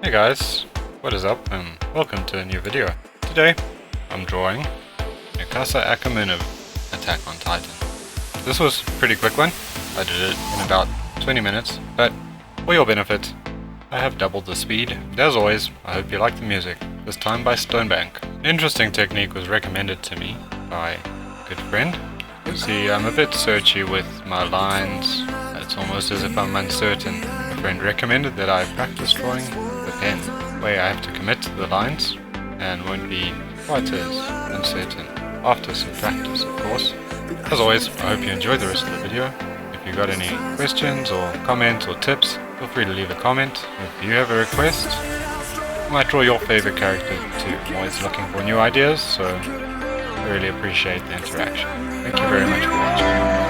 Hey guys, what is up and welcome to a new video. Today I'm drawing Mikasa of Attack on Titan. This was a pretty quick one. I did it in about 20 minutes, but for your benefit I have doubled the speed. And as always, I hope you like the music, this time by Stonebank. An interesting technique was recommended to me by a good friend. You see, I'm a bit searchy with my lines. It's almost as if I'm uncertain. A friend recommended that I practice drawing with a pen, where I have to commit to the lines and won't be quite as uncertain after some practice, of course. As always, I hope you enjoyed the rest of the video. If you got any questions or comments or tips, feel free to leave a comment. If you have a request, I might draw your favorite character too. I'm always looking for new ideas, so I really appreciate the interaction. Thank you very much for watching.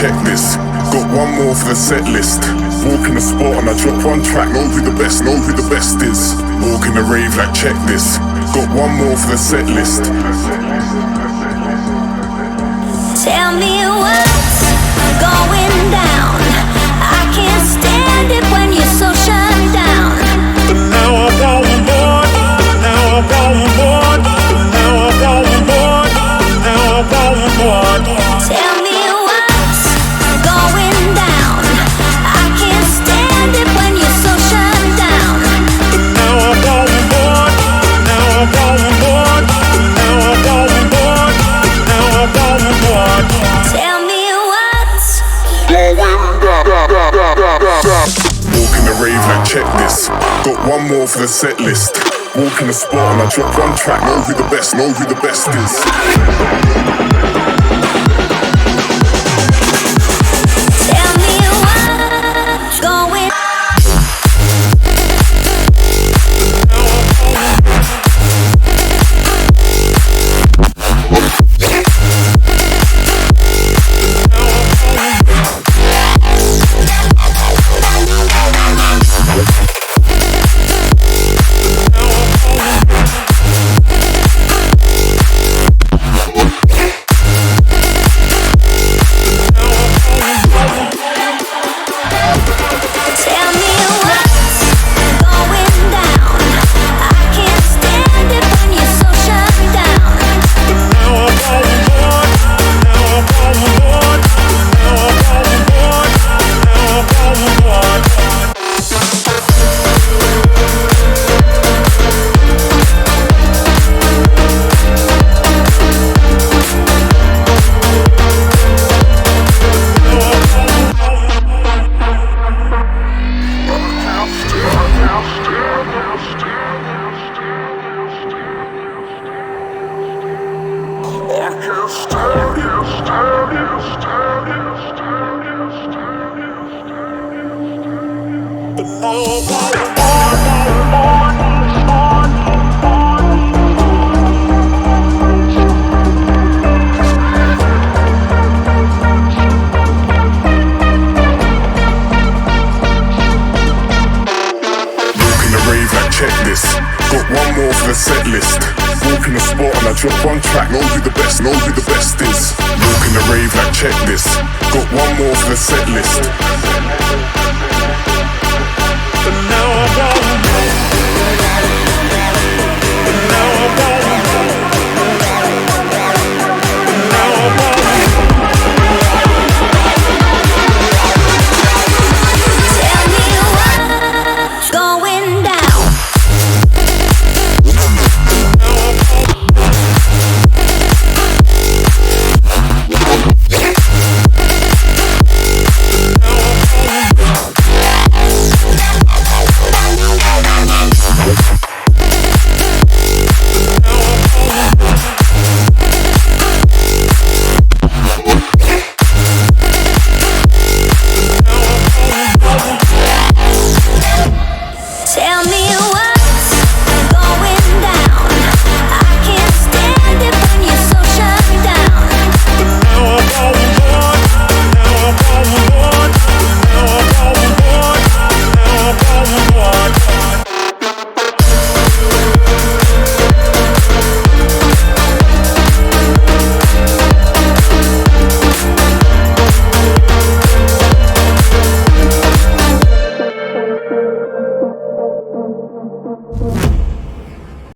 Checklist, got one more for the set list. Walk in the spot and I drop one track, know who the best is. Walk in the rave like checklist, got one more for the set list. Tell me what's going down. I can't stand it when you're so shut down. But now I'm on board, now I'm on board, now I'm on board, now I'm on board. Tell me what's going down. Walking the rave like check this. Got one more for the set list. Walking the spot and I drop one track. Know who the best is. Tell me what's going on. Got one more for the set list. Walking the spot and I drop one track. Know who the best is. Walking the rave like check this. Got one more for the set list.